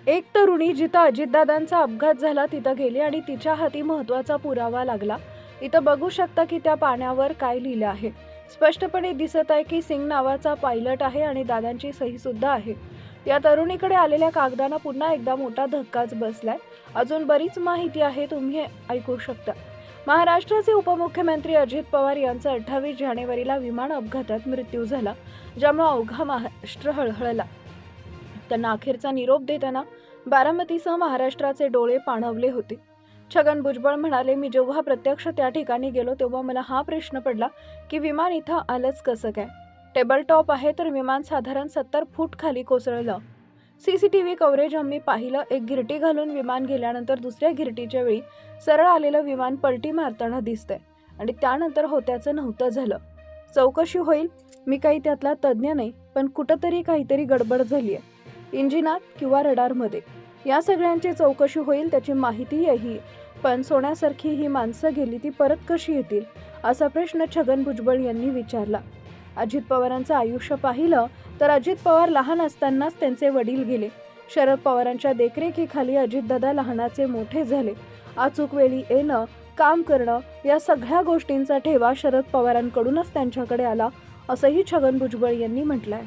एक तरुणी जिथं अजितदादांचा अपघात झाला तिथं गेली आणि तिच्या हाती महत्त्वाचा पुरावा लागला. इथं बघू शकता की त्या पाण्यावर काय लिहिलं आहे. स्पष्टपणे दिसत आहे की सिंग नावाचा पायलट आहे आणि दादांची सही सुद्धा आहे. या तरुणीकडे आलेल्या कागदांना पुन्हा एकदा मोठा धक्काच बसलाय. अजून बरीच माहिती आहे, तुम्ही ऐकू शकता. महाराष्ट्राचे उपमुख्यमंत्री अजित पवार यांचा 28 जानेवारीला विमान अपघातात मृत्यू झाला, ज्यामुळे अवघा महाराष्ट्र हळहळला. त्यांना अखेरचा निरोप देताना बारामतीसह महाराष्ट्राचे डोळे पाणवले होते. छगन भुजबळ म्हणाले, मी जेव्हा प्रत्यक्ष त्या ठिकाणी गेलो तेव्हा मला हा प्रश्न पडला की विमान इथं आलंच कसं काय. टेबल टॉप आहे तर विमान साधारण 70 फूट खाली कोसळलं. सीसीटीव्ही कव्हरेज आम्ही पाहिलं. एक गिरटी घालून विमान गेल्यानंतर दुसऱ्या गिरटीच्या वेळी सरळ आलेलं विमान पलटी मारताना दिसतंय आणि त्यानंतर होत्याचं नव्हतं झालं. चौकशी होईल. मी काही त्यातला तज्ज्ञ नाही, पण कुठंतरी काहीतरी गडबड झाली आहे इंजिनात किंवा रडारमध्ये. या सगळ्यांची चौकशी होईल, त्याची माहिती येईल. पण सोन्यासारखी ही माणसं गेली, ती परत कशी येतील असा प्रश्न छगन भुजबळ यांनी विचारला. अजित पवारांचं आयुष्य पाहिलं तर अजित पवार लहान असतानाच त्यांचे वडील गेले. शरद पवारांच्या देखरेखीखाली अजितदादा लहानाचे मोठे झाले. अचूक वेळी येणं, काम करणं या सगळ्या गोष्टींचा ठेवा शरद पवारांकडूनच त्यांच्याकडे आला, असंही छगन भुजबळ यांनी म्हटलंय.